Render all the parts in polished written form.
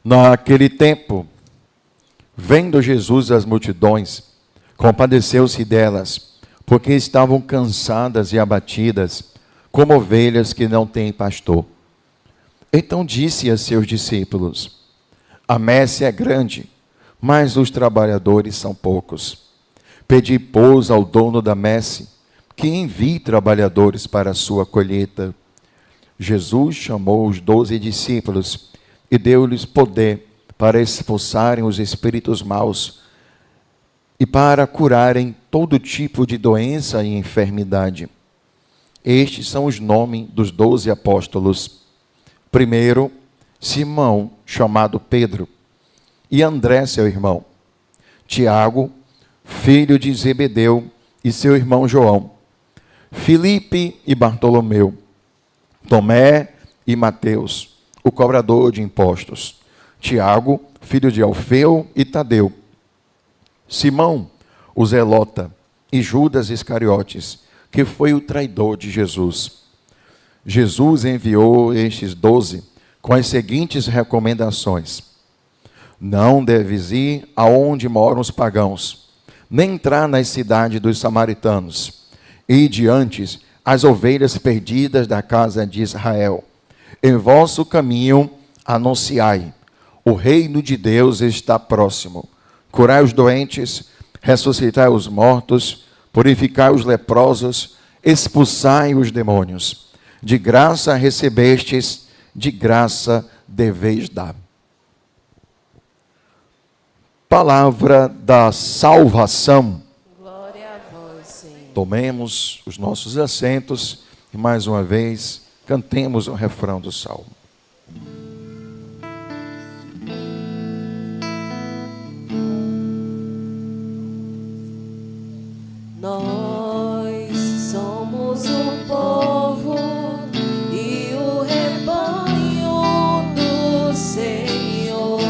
Naquele tempo, vendo Jesus as multidões, compadeceu-se delas, porque estavam cansadas e abatidas, como ovelhas que não têm pastor. Então disse a seus discípulos: a messe é grande, mas os trabalhadores são poucos. Pedi, pois, ao dono da messe que envie trabalhadores para a sua colheita. Jesus chamou os 12 discípulos e deu-lhes poder para expulsarem os espíritos maus e para curarem todo tipo de doença e enfermidade. Estes são os nomes dos 12 apóstolos. Primeiro, Simão, chamado Pedro, e André, seu irmão. Tiago, filho de Zebedeu, e seu irmão João. Filipe e Bartolomeu. Tomé e Mateus, o cobrador de impostos. Tiago, filho de Alfeu e Tadeu. Simão, o zelota, e Judas Iscariotes, que foi o traidor de Jesus. Jesus enviou estes 12 com as seguintes recomendações: não deves ir aonde moram os pagãos, nem entrar nas cidades dos samaritanos. Ide antes as ovelhas perdidas da casa de Israel. Em vosso caminho anunciai: o reino de Deus está próximo. Curai os doentes, ressuscitai os mortos, purificai os leprosos, expulsai os demônios. De graça recebestes, de graça deveis dar. Palavra da salvação. Glória a vós, Senhor. Tomemos os nossos assentos e mais uma vez cantemos o refrão do salmo. Nós somos o povo e o rebanho do Senhor.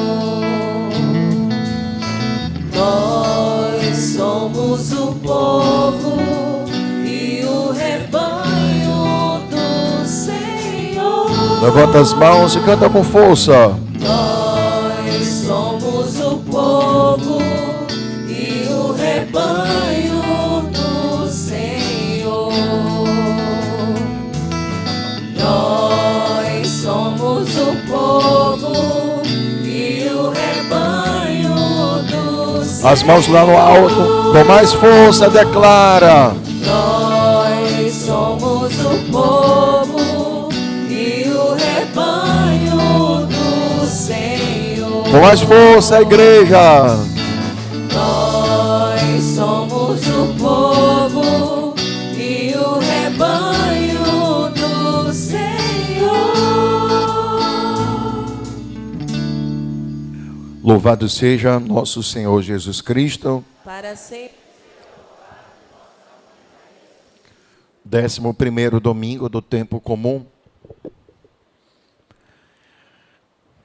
Nós somos o povo e o rebanho do Senhor. Levanta as mãos e canta com força. Nós somos o povo e o rebanho do Senhor. Nós somos o povo e o rebanho do Senhor. As mãos lá no alto, com mais força, declara. Nós somos o povo e o rebanho do Senhor. Com mais força, igreja. Nós somos o povo e o rebanho do Senhor. Louvado seja nosso Senhor Jesus Cristo. Para sempre. 11º domingo do tempo comum.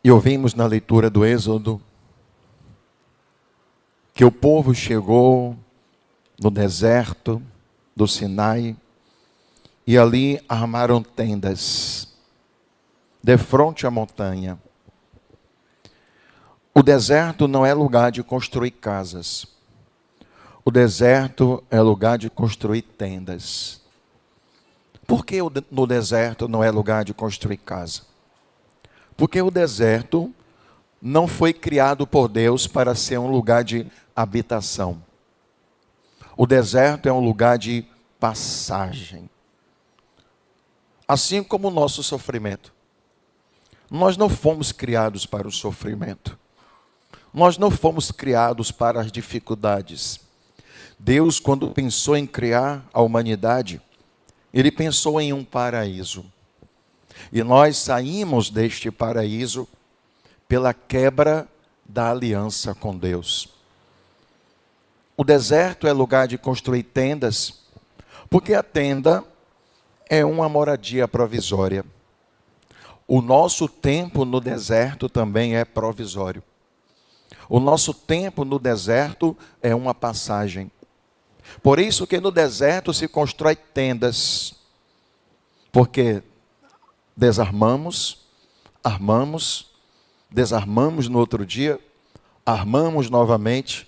E ouvimos na leitura do Êxodo que o povo chegou no deserto do Sinai e ali armaram tendas defronte à montanha. O deserto não é lugar de construir casas. O deserto é lugar de construir tendas. Por que no deserto não é lugar de construir casa? Porque o deserto não foi criado por Deus para ser um lugar de habitação. O deserto é um lugar de passagem. Assim como o nosso sofrimento. Nós não fomos criados para o sofrimento. Nós não fomos criados para as dificuldades. Deus, quando pensou em criar a humanidade, Ele pensou em um paraíso. E nós saímos deste paraíso pela quebra da aliança com Deus. O deserto é lugar de construir tendas, porque a tenda é uma moradia provisória. O nosso tempo no deserto também é provisório. O nosso tempo no deserto é uma passagem. Por isso que no deserto se constrói tendas, porque desarmamos, armamos desarmamos no outro dia, armamos novamente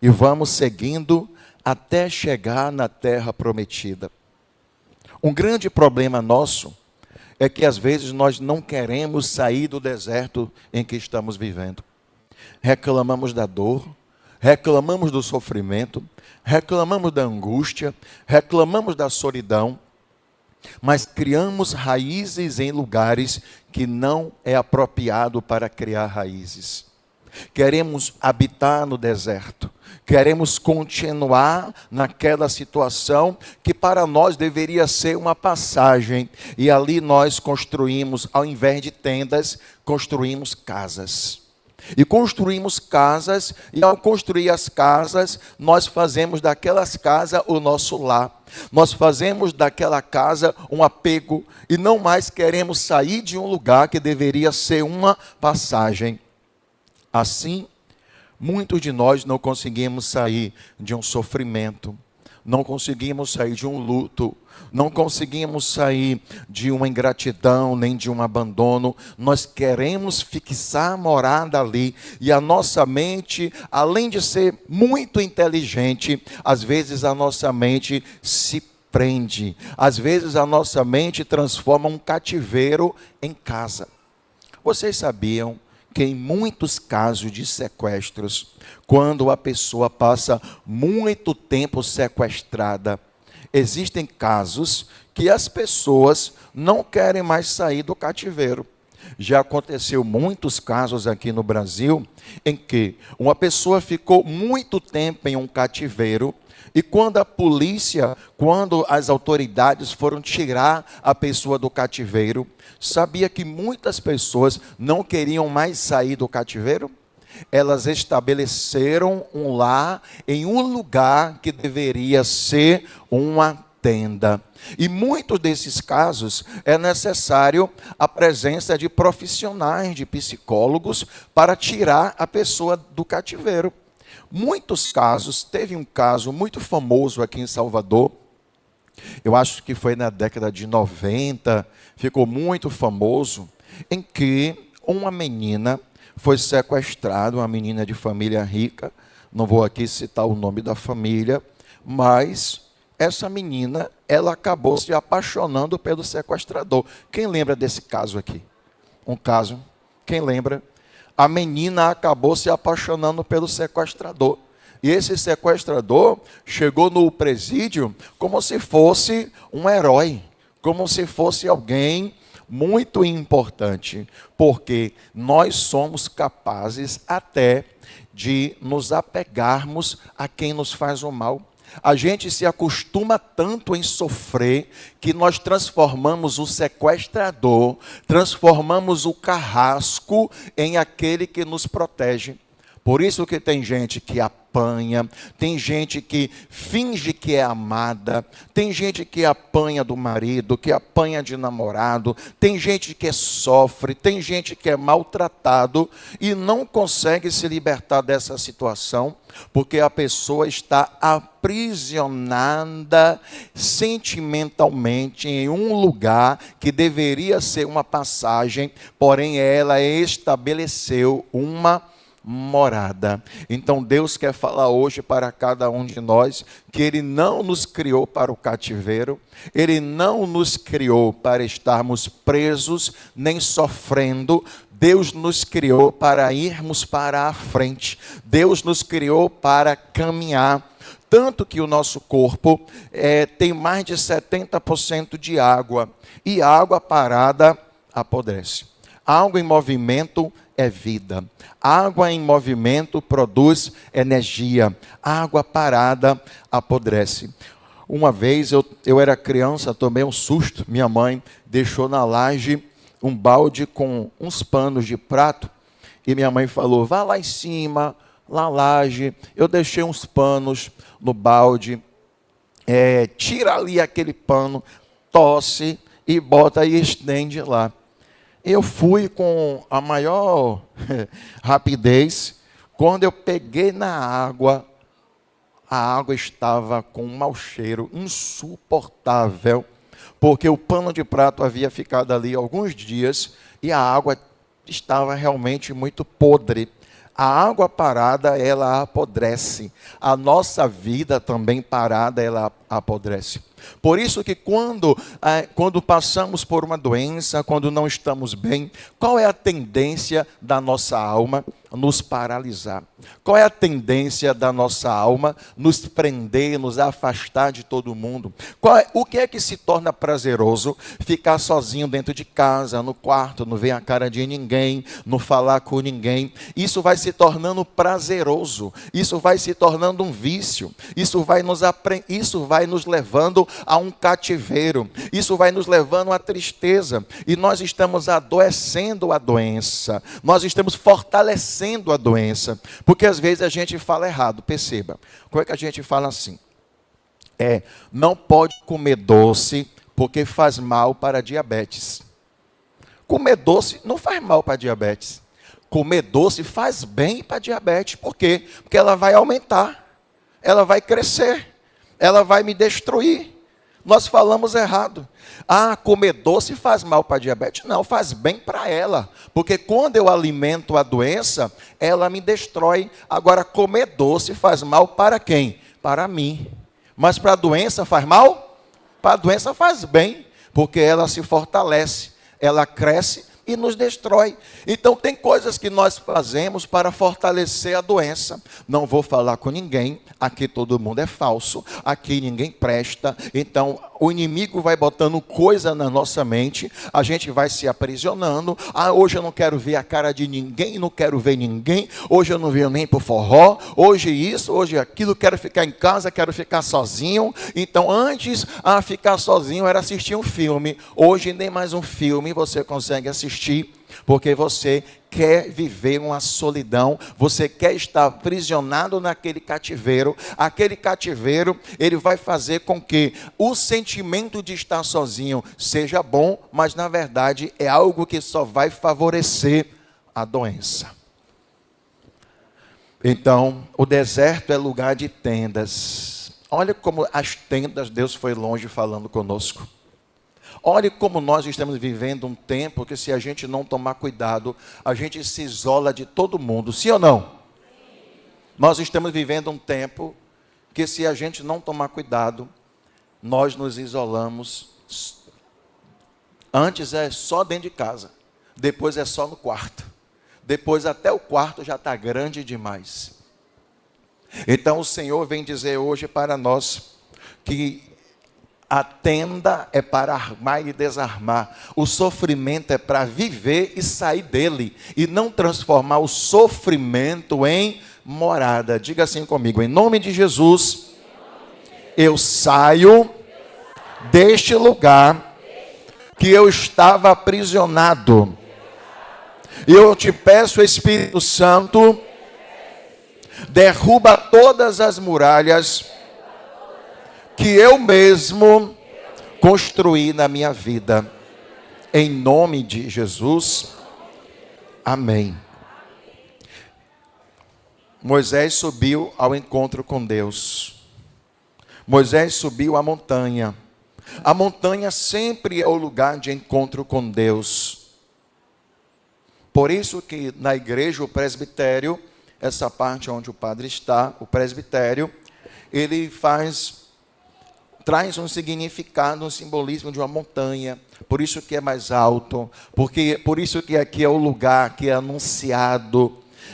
e vamos seguindo até chegar na terra prometida. Um grande problema nosso é que às vezes nós não queremos sair do deserto em que estamos vivendo. Reclamamos da dor, reclamamos do sofrimento, reclamamos da angústia, reclamamos da solidão, mas criamos raízes em lugares que não é apropriado para criar raízes. Queremos habitar no deserto, queremos continuar naquela situação que para nós deveria ser uma passagem, e ali nós construímos, ao invés de tendas, construímos casas. E construímos casas, e ao construir as casas, nós fazemos daquelas casas o nosso lar. Nós fazemos daquela casa um apego, e não mais queremos sair de um lugar que deveria ser uma passagem. Assim, muitos de nós não conseguimos sair de um sofrimento, não conseguimos sair de um luto, não conseguimos sair de uma ingratidão, nem de um abandono. Nós queremos fixar a morada ali, e a nossa mente, além de ser muito inteligente, às vezes a nossa mente se prende, às vezes a nossa mente transforma um cativeiro em casa. Vocês sabiam que em muitos casos de sequestros, quando a pessoa passa muito tempo sequestrada, existem casos que as pessoas não querem mais sair do cativeiro. Já aconteceu muitos casos aqui no Brasil, em que uma pessoa ficou muito tempo em um cativeiro, e quando a polícia, quando as autoridades foram tirar a pessoa do cativeiro, sabia que muitas pessoas não queriam mais sair do cativeiro? Elas estabeleceram um lar em um lugar que deveria ser uma tenda. E muitos desses casos é necessário a presença de profissionais, de psicólogos, para tirar a pessoa do cativeiro. Muitos casos, teve um caso muito famoso aqui em Salvador, eu acho que foi na década de 90, ficou muito famoso, em que uma menina foi sequestrada, uma menina de família rica, não vou aqui citar o nome da família, mas essa menina, ela acabou se apaixonando pelo sequestrador. Quem lembra desse caso aqui? Um caso, quem lembra? A menina acabou se apaixonando pelo sequestrador. E esse sequestrador chegou no presídio como se fosse um herói, como se fosse alguém muito importante, porque nós somos capazes até de nos apegarmos a quem nos faz o mal. A gente se acostuma tanto em sofrer que nós transformamos o sequestrador, transformamos o carrasco em aquele que nos protege. Por isso que tem gente que apanha, tem gente que finge que é amada, tem gente que apanha do marido, que apanha de namorado, tem gente que sofre, tem gente que é maltratado e não consegue se libertar dessa situação, porque a pessoa está aprisionada sentimentalmente em um lugar que deveria ser uma passagem, porém ela estabeleceu uma morada. Então Deus quer falar hoje para cada um de nós que Ele não nos criou para o cativeiro, Ele não nos criou para estarmos presos nem sofrendo. Deus nos criou para irmos para a frente. Deus nos criou para caminhar. Tanto que o nosso corpo tem mais de 70% de água, e a água parada apodrece. Água em movimento é vida. Água em movimento produz energia. Água parada apodrece. Uma vez eu era criança, tomei um susto. Minha mãe deixou na laje um balde com uns panos de prato. E minha mãe falou, vá lá em cima, lá na laje. Eu deixei uns panos no balde. Tira ali aquele pano, tosse e bota e estende lá. Eu fui com a maior rapidez. Quando eu peguei na água, a água estava com um mau cheiro insuportável, porque o pano de prato havia ficado ali alguns dias e a água estava realmente muito podre. A água parada, ela apodrece. A nossa vida também parada, ela apodrece. Por isso que quando passamos por uma doença, quando não estamos bem, qual é a tendência da nossa alma? Nos paralisar. Qual é a tendência da nossa alma? Nos prender, nos afastar de todo mundo. O que é que se torna prazeroso? Ficar sozinho dentro de casa, no quarto, não ver a cara de ninguém, não falar com ninguém. Isso vai se tornando prazeroso. Isso vai se tornando um vício. Isso vai nos levando a um cativeiro. Isso vai nos levando à tristeza. E nós estamos adoecendo a doença. Nós estamos fortalecendo a doença, porque às vezes a gente fala errado, perceba. Como é que a gente fala assim? Não pode comer doce, porque faz mal para a diabetes. Comer doce não faz mal para a diabetes. Comer doce faz bem para a diabetes. Por quê? Porque ela vai aumentar, ela vai crescer, ela vai me destruir. Nós falamos errado. Comer doce faz mal para a diabetes. Não, faz bem para ela. Porque quando eu alimento a doença, ela me destrói. Agora, comer doce faz mal para quem? Para mim. Mas para a doença faz mal? Para a doença faz bem. Porque ela se fortalece, ela cresce e nos destrói. Então tem coisas que nós fazemos para fortalecer a doença. Não vou falar com ninguém, aqui todo mundo é falso, aqui ninguém presta. Então o inimigo vai botando coisa na nossa mente, a gente vai se aprisionando. Hoje eu não quero ver a cara de ninguém, não quero ver ninguém, hoje eu não venho nem pro forró, hoje isso, hoje aquilo, quero ficar em casa, quero ficar sozinho. Então antes, ficar sozinho era assistir um filme. Hoje nem mais um filme você consegue assistir, porque você quer viver uma solidão, você quer estar aprisionado naquele cativeiro. Aquele cativeiro, ele vai fazer com que o sentimento de estar sozinho seja bom, mas na verdade é algo que só vai favorecer a doença. Então, o deserto é lugar de tendas. Olha como as tendas, Deus foi longe falando conosco. Olhe como nós estamos vivendo um tempo que, se a gente não tomar cuidado, a gente se isola de todo mundo. Sim ou não? Nós estamos vivendo um tempo que, se a gente não tomar cuidado, nós nos isolamos. Antes é só dentro de casa, depois é só no quarto. Depois até o quarto já está grande demais. Então o Senhor vem dizer hoje para nós que a tenda é para armar e desarmar. O sofrimento é para viver e sair dele, e não transformar o sofrimento em morada. Diga assim comigo: em nome de Jesus, eu saio deste lugar que eu estava aprisionado. Eu te peço, Espírito Santo, derruba todas as muralhas que eu mesmo construí na minha vida. Em nome de Jesus. Amém. Moisés subiu ao encontro com Deus. Moisés subiu a montanha. A montanha sempre é o lugar de encontro com Deus. Por isso que na igreja, o presbitério, essa parte onde o padre está, o presbitério, ele traz um significado, um simbolismo de uma montanha. Por isso que é mais alto, por isso que aqui é o lugar que é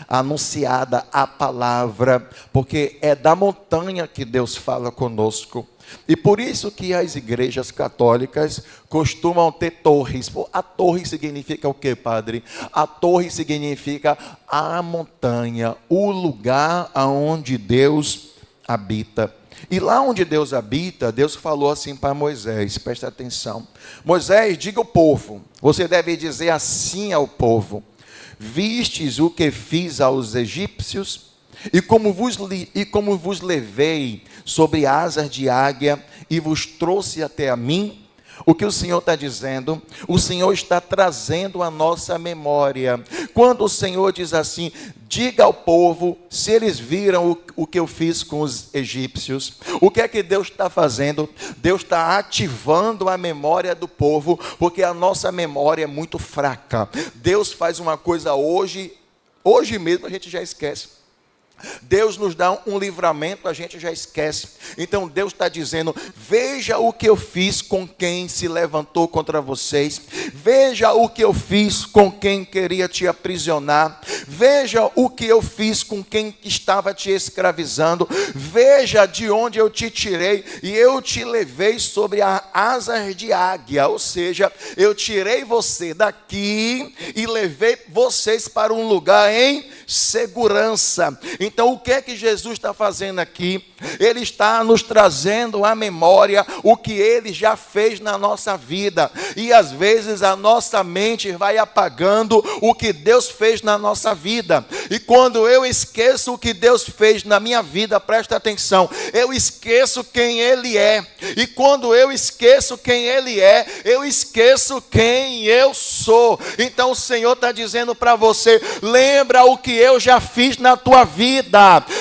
anunciada a palavra, porque é da montanha que Deus fala conosco. E por isso que as igrejas católicas costumam ter torres. A torre significa o quê, padre? A torre significa a montanha, o lugar aonde Deus habita. E lá onde Deus habita, Deus falou assim para Moisés, presta atenção. Moisés, diga ao povo, você deve dizer assim ao povo: vistes o que fiz aos egípcios, e como vos levei sobre asas de águia e vos trouxe até a mim. O que o Senhor está dizendo? O Senhor está trazendo a nossa memória. Quando o Senhor diz assim: Diga ao povo se eles viram o que eu fiz com os egípcios. O que é que Deus está fazendo? Deus está ativando a memória do povo, porque a nossa memória é muito fraca. Deus faz uma coisa hoje mesmo a gente já esquece. Deus nos dá um livramento, a gente já esquece. Então Deus está dizendo: veja o que eu fiz com quem se levantou contra vocês. Veja o que eu fiz com quem queria te aprisionar. Veja o que eu fiz com quem estava te escravizando. Veja de onde eu te tirei, e eu te levei sobre as asas de águia. Ou seja, eu tirei você daqui e levei vocês para um lugar em segurança. Então, o que é que Jesus está fazendo aqui? Ele está nos trazendo à memória o que Ele já fez na nossa vida. E às vezes a nossa mente vai apagando o que Deus fez na nossa vida. E quando eu esqueço o que Deus fez na minha vida, presta atenção, eu esqueço quem Ele é. E quando eu esqueço quem Ele é, eu esqueço quem eu sou. Então o Senhor está dizendo para você: lembra o que eu já fiz na tua vida.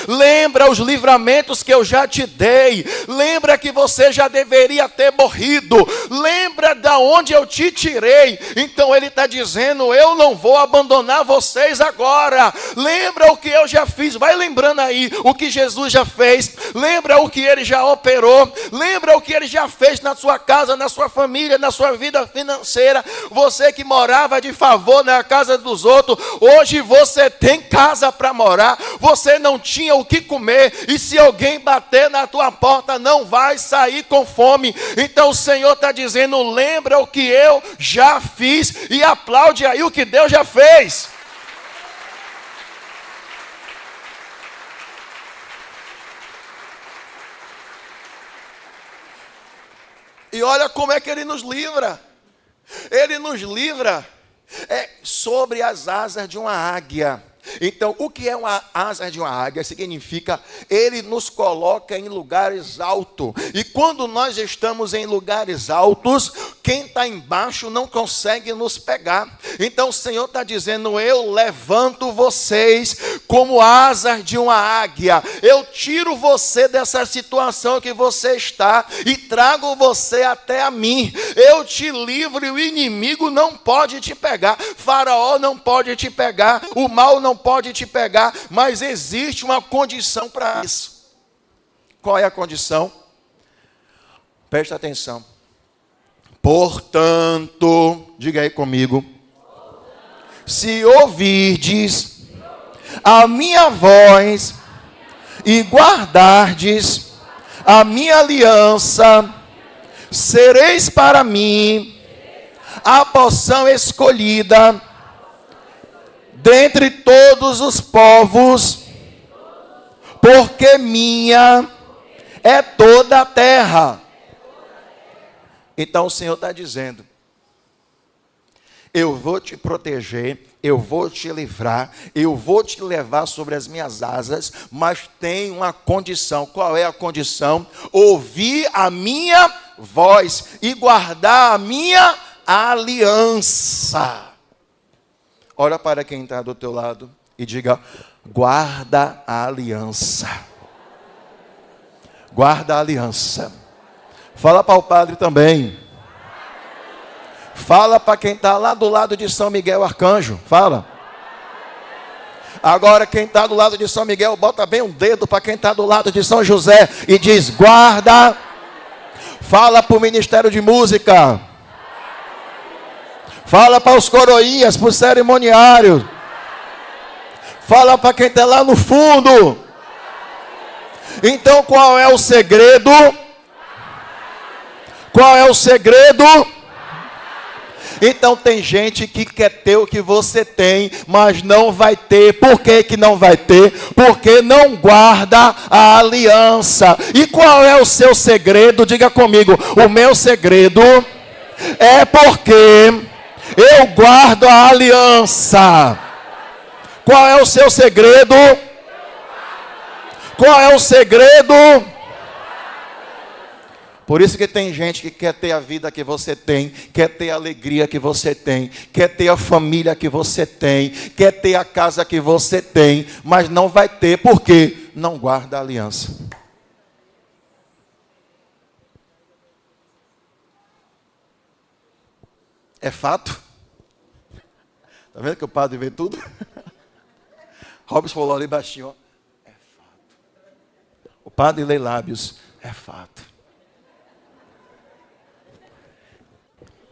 Lembra os livramentos que eu já te dei. Lembra que você já deveria ter morrido. Lembra da onde eu te tirei. Então Ele está dizendo: eu não vou abandonar vocês agora. Lembra o que eu já fiz. Vai lembrando aí o que Jesus já fez. Lembra o que Ele já operou. Lembra o que Ele já fez na sua casa, na sua família, na sua vida financeira. Você que morava de favor na casa dos outros, hoje você tem casa para morar. Você não tinha o que comer, e se alguém bater na tua porta, não vai sair com fome. Então o Senhor está dizendo: lembra o que eu já fiz, e aplaude aí o que Deus já fez. E olha como é que Ele nos livra. Ele nos livra sobre as asas de uma águia. Então, o que é uma asa de uma águia? Significa, Ele nos coloca em lugares altos. E quando nós estamos em lugares altos, quem está embaixo não consegue nos pegar. Então o Senhor está dizendo: eu levanto vocês como asas de uma águia. Eu tiro você dessa situação que você está e trago você até a mim. Eu te livro e o inimigo não pode te pegar. Faraó não pode te pegar. O mal não pode te pegar. Mas existe uma condição para isso. Qual é a condição? Presta atenção. Portanto, diga aí comigo: se ouvirdes a minha voz e guardardes a minha aliança, sereis para mim a porção escolhida dentre todos os povos, porque minha é toda a terra. Então o Senhor está dizendo: eu vou te proteger, eu vou te livrar, eu vou te levar sobre as minhas asas, mas tem uma condição. Qual é a condição? Ouvir a minha voz e guardar a minha aliança. Olha para quem está do teu lado e diga: guarda a aliança. Guarda a aliança. Fala para o padre também. Fala para quem está lá do lado de São Miguel Arcanjo. Fala. Agora quem está do lado de São Miguel, bota bem um dedo para quem está do lado de São José e diz: guarda. Fala para o Ministério de Música. Fala para os coroinhas, para os cerimoniários. Fala para quem está lá no fundo. Então qual é o segredo? Qual é o segredo? Então tem gente que quer ter o que você tem, mas não vai ter. Por que que não vai ter? Porque não guarda a aliança. E qual é o seu segredo? Diga comigo: o meu segredo é porque eu guardo a aliança. Qual é o seu segredo? Qual é o segredo? Por isso que tem gente que quer ter a vida que você tem, quer ter a alegria que você tem, quer ter a família que você tem, quer ter a casa que você tem, mas não vai ter, porque não guarda a aliança. É fato? Está vendo que o padre vê tudo? Robson falou ali baixinho, ó. É fato. O padre lê lábios, é fato.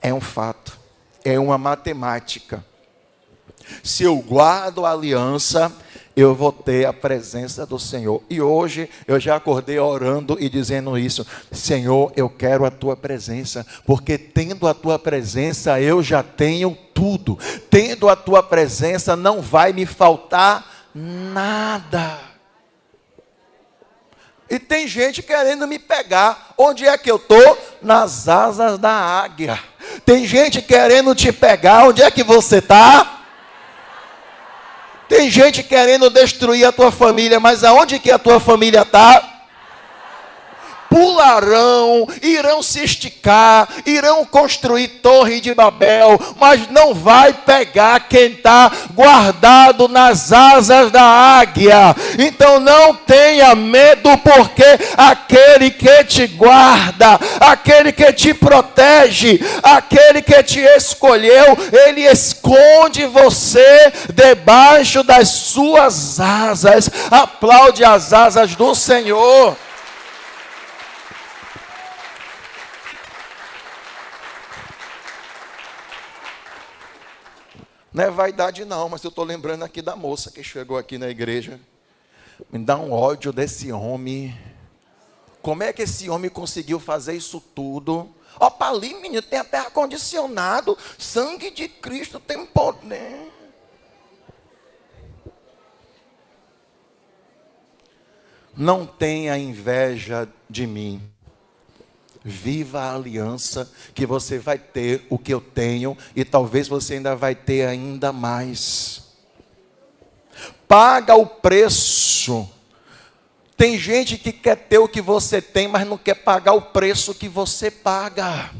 É um fato. É uma matemática. Se eu guardo a aliança, eu vou ter a presença do Senhor. E hoje eu já acordei orando e dizendo isso. Senhor, eu quero a tua presença, porque tendo a tua presença eu já tenho tudo. Tendo a tua presença não vai me faltar nada. E tem gente querendo me pegar. Onde é que eu estou? Nas asas da águia. Tem gente querendo te pegar. Onde é que você está? Tem gente querendo destruir a tua família. Mas aonde que a tua família está? Pularão, irão se esticar, irão construir torre de Babel, mas não vai pegar quem está guardado nas asas da águia. Então não tenha medo, porque aquele que te guarda, aquele que te protege, aquele que te escolheu, ele esconde você debaixo das suas asas. Aplaude as asas do Senhor. Não é vaidade não, mas eu estou lembrando aqui da moça que chegou aqui na igreja. Me dá um ódio desse homem. Como é que esse homem conseguiu fazer isso tudo? Ó, para ali, menino, tem até ar-condicionado. Sangue de Cristo tem poder. Não tenha inveja de mim. Viva a aliança, que você vai ter o que eu tenho, e talvez você ainda vai ter ainda mais. Paga o preço. Tem gente que quer ter o que você tem, mas não quer pagar o preço que você paga.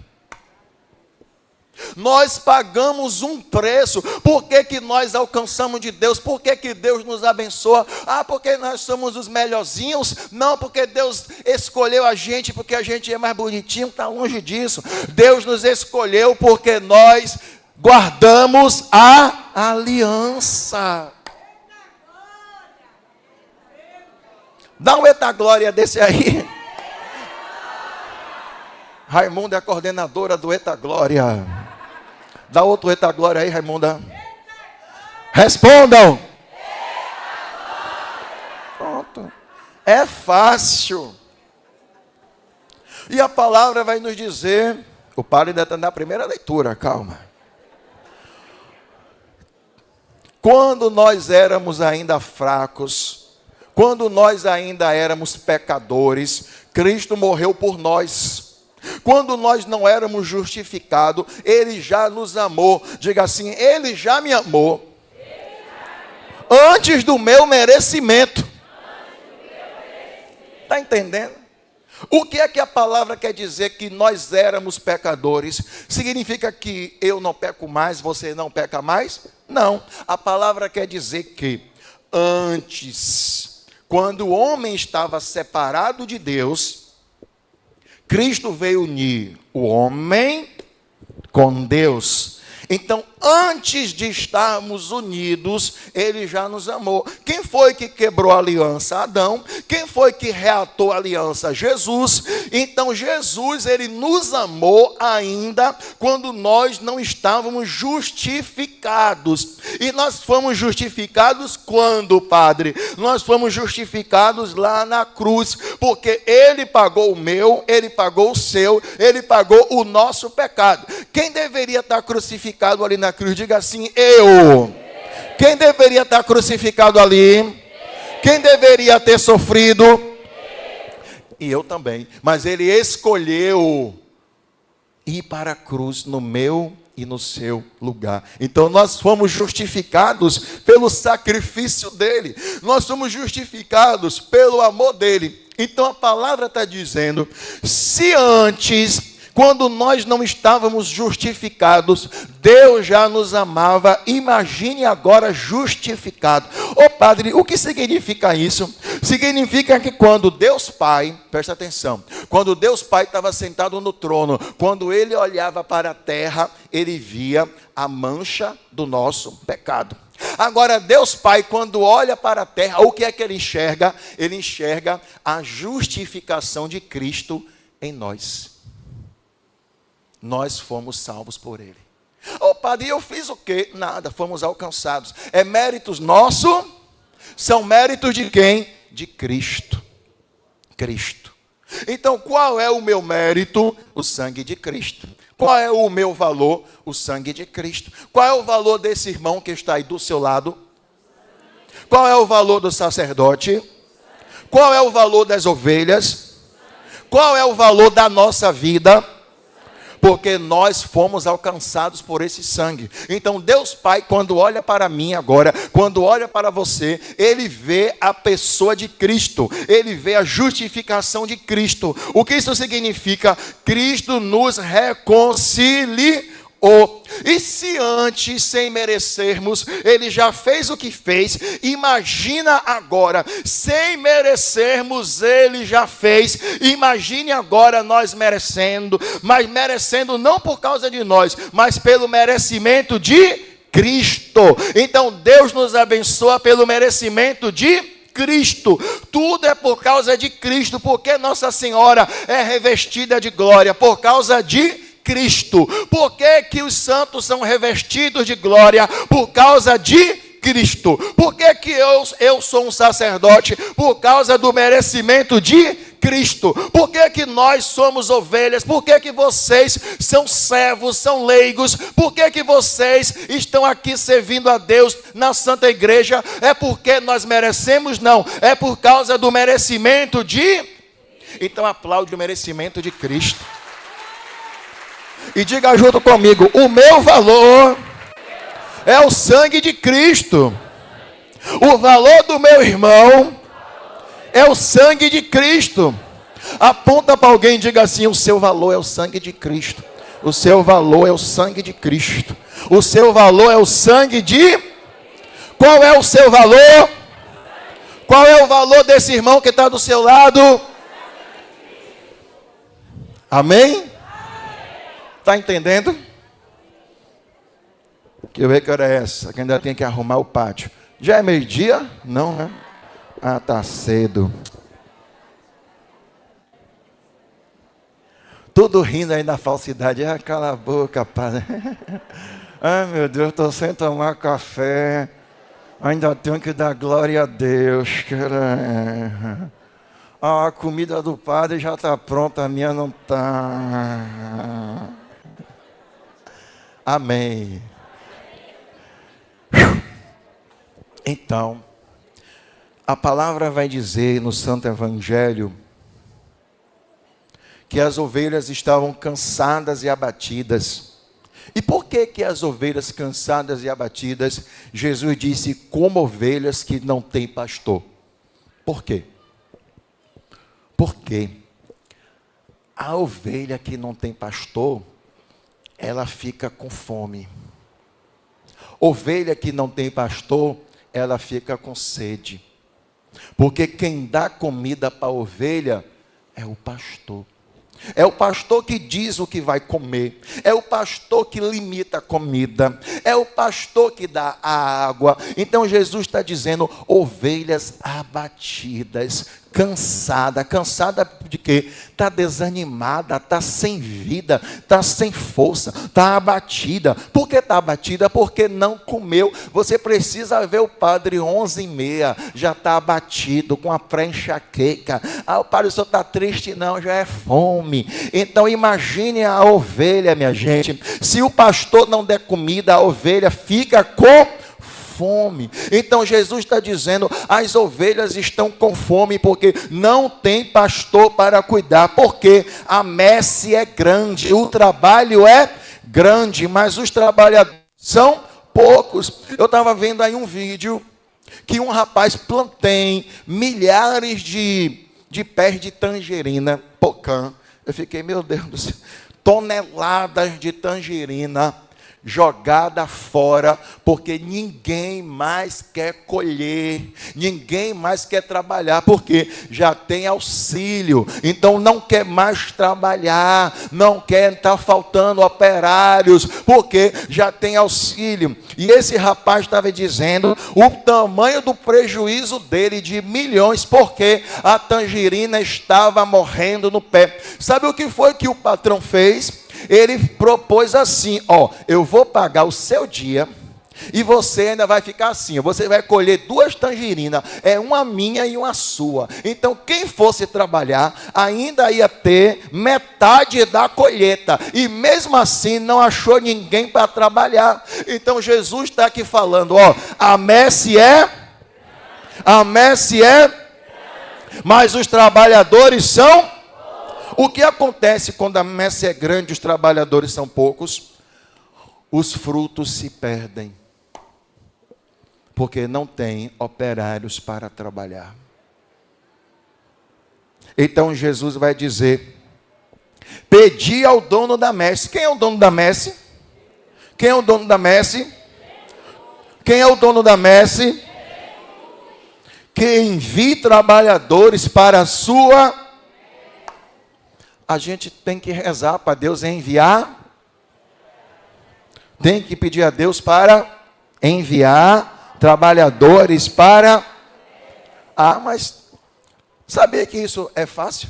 Nós pagamos um preço. Por que que nós alcançamos de Deus? Por que que Deus nos abençoa? Ah, porque nós somos os melhorzinhos? Não, porque Deus escolheu a gente, porque a gente é mais bonitinho. Está longe disso. Deus nos escolheu porque nós guardamos a aliança. Dá um eita glória desse aí. Raimunda é a coordenadora do Eita Glória. Dá outro Eita Glória aí, Raimunda. Respondam. Pronto. É fácil. E a palavra vai nos dizer, o padre ainda está na primeira leitura, calma. Quando nós éramos ainda fracos, quando nós ainda éramos pecadores, Cristo morreu por nós. Quando nós não éramos justificados, Ele já nos amou. Diga assim, Ele já me amou. Antes do meu merecimento. Está entendendo? O que é que a palavra quer dizer que nós éramos pecadores? Significa que eu não peco mais, você não peca mais? Não. A palavra quer dizer que antes, quando o homem estava separado de Deus, Cristo veio unir o homem com Deus. Então, antes de estarmos unidos, Ele já nos amou. Quem foi que quebrou a aliança? Adão. Quem foi que reatou a aliança? Jesus. Então, Jesus, Ele nos amou ainda quando nós não estávamos justificados. E nós fomos justificados quando, Padre? Nós fomos justificados lá na cruz, porque Ele pagou o meu, Ele pagou o seu, Ele pagou o nosso pecado. Quem deveria estar crucificado ali na cruz? Diga assim, eu. Quem deveria estar crucificado ali? Quem deveria ter sofrido? E eu também. Mas Ele escolheu ir para a cruz no meu e no seu lugar. Então nós fomos justificados pelo sacrifício dele. Nós somos justificados pelo amor dele. Então a palavra está dizendo, se antes, quando nós não estávamos justificados, Deus já nos amava, imagine agora justificado. Ô padre, o que significa isso? Significa que quando Deus Pai, presta atenção, quando Deus Pai estava sentado no trono, quando ele olhava para a terra, ele via a mancha do nosso pecado. Agora, Deus Pai, quando olha para a terra, o que é que ele enxerga? Ele enxerga a justificação de Cristo em nós. Nós fomos salvos por ele. Ô padre, eu fiz o quê? Nada, fomos alcançados. É méritos nossos? São méritos de quem? De Cristo. Cristo. Então, qual é o meu mérito? O sangue de Cristo. Qual é o meu valor? O sangue de Cristo. Qual é o valor desse irmão que está aí do seu lado? Qual é o valor do sacerdote? Qual é o valor das ovelhas? Qual é o valor da nossa vida? Porque nós fomos alcançados por esse sangue. Então Deus Pai, quando olha para mim agora, quando olha para você, ele vê a pessoa de Cristo, ele vê a justificação de Cristo. O que isso significa? Cristo nos reconciliou. E se antes, sem merecermos, ele já fez o que fez, imagina agora, sem merecermos, ele já fez. Imagine agora nós merecendo, mas merecendo não por causa de nós, mas pelo merecimento de Cristo. Então Deus nos abençoa pelo merecimento de Cristo. Tudo é por causa de Cristo, porque Nossa Senhora é revestida de glória, por causa de Cristo. Por que que os santos são revestidos de glória? Por causa de Cristo. Por que que eu sou um sacerdote? Por causa do merecimento de Cristo. Por que que nós somos ovelhas? Por que que vocês são servos, são leigos? Por que que vocês estão aqui servindo a Deus na Santa Igreja? É porque nós merecemos? Não. É por causa do merecimento de... Então aplaude o merecimento de Cristo. E diga junto comigo, o meu valor é o sangue de Cristo. O valor do meu irmão é o sangue de Cristo. Aponta para alguém e diga assim, o seu valor é o sangue de Cristo. O seu valor é o sangue de Cristo. O seu valor é o sangue de... Qual é o seu valor? Qual é o valor desse irmão que está do seu lado? Amém? Está entendendo? Que eu ver que hora é essa, que ainda tem que arrumar o pátio. Já é meio-dia? Não, né? Ah, tá cedo. Tudo rindo aí na falsidade. Ah, cala a boca, pai. Ai, meu Deus, estou sem tomar café. Ainda tenho que dar glória a Deus. Ah, a comida do padre já está pronta, a minha não está. Amém. Então, a palavra vai dizer no Santo Evangelho que as ovelhas estavam cansadas e abatidas. E por que que as ovelhas cansadas e abatidas, Jesus disse, como ovelhas que não têm pastor? Por quê? Porque a ovelha que não tem pastor, ela fica com fome. Ovelha que não tem pastor, ela fica com sede. Porque quem dá comida para a ovelha é o pastor. É o pastor que diz o que vai comer. É o pastor que limita a comida. É o pastor que dá a água. Então Jesus está dizendo, ovelhas abatidas, cansada. Cansada de quê? Está desanimada, está sem vida, está sem força, está abatida. Por que está abatida? Porque não comeu. Você precisa ver o padre 11h30, já está abatido, com a pré-enxaqueca. Ah, o padre só está triste, não, já é fome. Então imagine a ovelha, minha gente. Se o pastor não der comida, a ovelha fica com fome. Então Jesus está dizendo, as ovelhas estão com fome porque não tem pastor para cuidar, porque a messe é grande, o trabalho é grande, mas os trabalhadores são poucos. Eu estava vendo aí um vídeo que um rapaz tem milhares de de pés de tangerina, pocã. Eu fiquei, meu Deus do céu, toneladas de tangerina jogada fora, porque ninguém mais quer colher, ninguém mais quer trabalhar, porque já tem auxílio, então não quer mais trabalhar, não quer estar faltando operários, porque já tem auxílio. E esse rapaz estava dizendo o tamanho do prejuízo dele de milhões, porque a tangerina estava morrendo no pé. Sabe o que foi que o patrão fez? Ele propôs assim, ó, eu vou pagar o seu dia e você ainda vai ficar assim, você vai colher 2 tangerinas, uma minha e uma sua. Então quem fosse trabalhar ainda ia ter metade da colheita, e mesmo assim não achou ninguém para trabalhar. Então Jesus está aqui falando, ó, a messe é, mas os trabalhadores são. O que acontece quando a messe é grande e os trabalhadores são poucos? Os frutos se perdem, porque não tem operários para trabalhar. Então Jesus vai dizer, pedi ao dono da messe. Quem é o dono da messe? Quem é o dono da messe? Quem é o dono da messe? Que envie trabalhadores para a sua. A gente tem que rezar para Deus enviar. Tem que pedir a Deus para enviar trabalhadores para. Mas sabia que isso é fácil?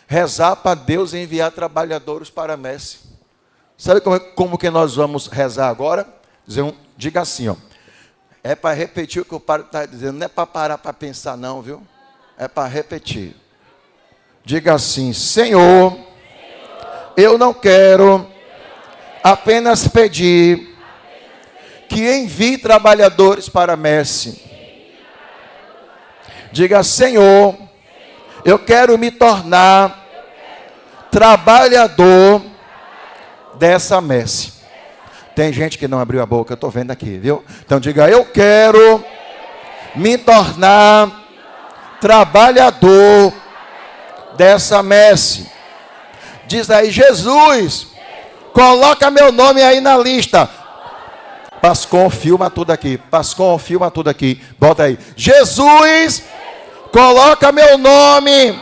Rezar para Deus enviar trabalhadores para a messe. Sabe como que nós vamos rezar agora? Diga assim, ó. É para repetir o que o padre está dizendo. Não é para parar para pensar não, viu? É para repetir. Diga assim, Senhor, eu não quero apenas pedir que envie trabalhadores para a messe. Diga, Senhor, eu quero me tornar trabalhador dessa messe. Tem gente que não abriu a boca, eu estou vendo aqui, viu? Então diga, eu quero me tornar trabalhador dessa messe. Diz aí, Jesus, coloca meu nome aí na lista. Pascom, filma tudo aqui. Pascom, filma tudo aqui. Bota aí. Jesus, coloca meu nome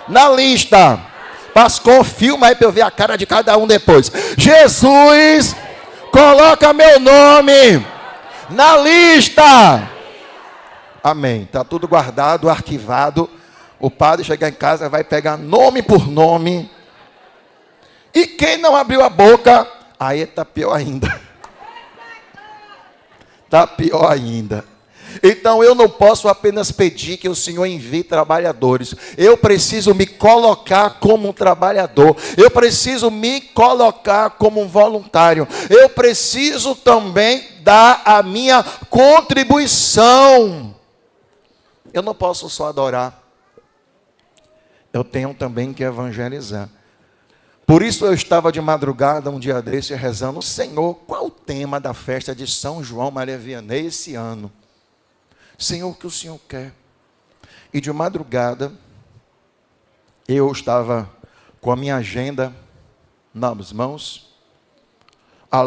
na lista. Pascom, filma aí para eu ver a cara de cada um depois. Jesus, coloca meu nome na lista. Amém. Está tudo guardado, arquivado. O padre chegar em casa vai pegar nome por nome. E quem não abriu a boca, aí está pior ainda. Está pior ainda. Então eu não posso apenas pedir que o Senhor envie trabalhadores. Eu preciso me colocar como um trabalhador. Eu preciso me colocar como um voluntário. Eu preciso também dar a minha contribuição. Eu não posso só adorar. Eu tenho também que evangelizar. Por isso eu estava de madrugada um dia desse rezando, Senhor, qual o tema da festa de São João Maria Vianney esse ano? Senhor, o que o Senhor quer? E de madrugada, eu estava com a minha agenda nas mãos, a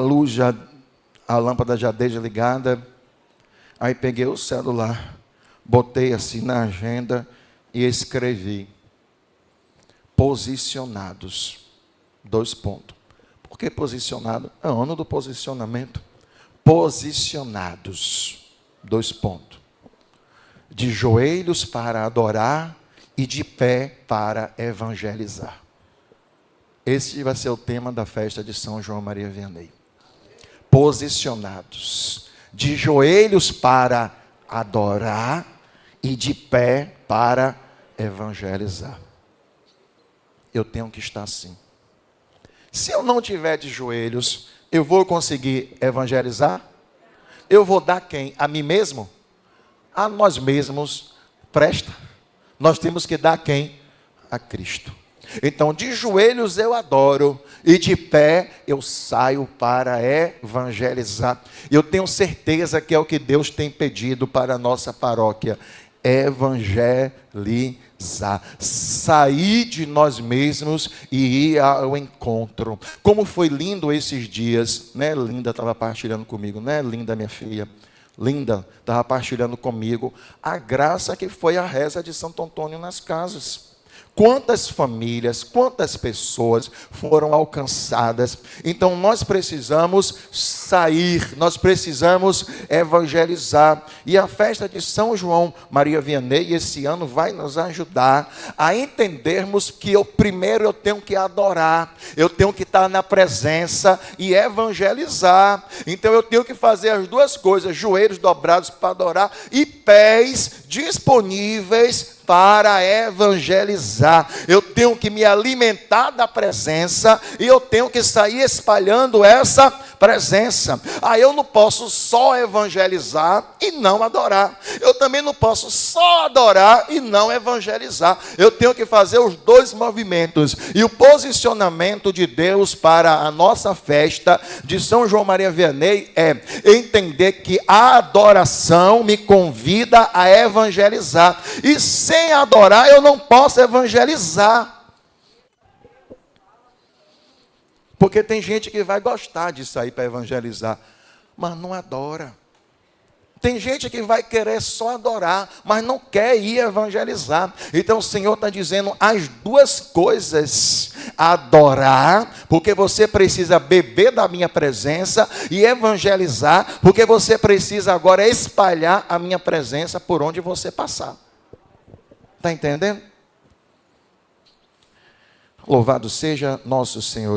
lâmpada já desligada, aí peguei o celular, botei assim na agenda e escrevi, posicionados. 2 pontos. Por que posicionado? É o ano do posicionamento. Posicionados. 2 pontos. De joelhos para adorar e de pé para evangelizar. Esse vai ser o tema da festa de São João Maria Vianney. Posicionados. De joelhos para adorar e de pé para evangelizar. Eu tenho que estar assim. Se eu não tiver de joelhos, eu vou conseguir evangelizar? Eu vou dar quem? A mim mesmo? A nós mesmos. Presta. Nós temos que dar quem? A Cristo. Então, de joelhos eu adoro e de pé eu saio para evangelizar. Eu tenho certeza que é o que Deus tem pedido para a nossa paróquia. Evangelizar. Sair de nós mesmos e ir ao encontro. Como foi lindo esses dias, né? Linda estava partilhando comigo, né? Linda, minha filha. Linda estava partilhando comigo a graça que foi a reza de Santo Antônio nas casas. Quantas famílias, quantas pessoas foram alcançadas. Então nós precisamos sair, nós precisamos evangelizar. E a festa de São João Maria Vianney esse ano vai nos ajudar a entendermos que primeiro eu tenho que adorar, eu tenho que estar na presença e evangelizar. Então eu tenho que fazer as duas coisas, joelhos dobrados para adorar e pés disponíveis para evangelizar. Eu tenho que me alimentar da presença e eu tenho que sair espalhando essa presença. Aí eu não posso só evangelizar e não adorar. Eu também não posso só adorar e não evangelizar. Eu tenho que fazer os dois movimentos. E o posicionamento de Deus para a nossa festa de São João Maria Vianney é entender que a adoração me convida a evangelizar. E sem adorar eu não posso evangelizar. Porque tem gente que vai gostar de sair para evangelizar, mas não adora. Tem gente que vai querer só adorar, mas não quer ir evangelizar. Então o Senhor está dizendo as duas coisas. Adorar, porque você precisa beber da minha presença, e evangelizar, porque você precisa agora espalhar a minha presença por onde você passar. Está entendendo? Louvado seja nosso Senhor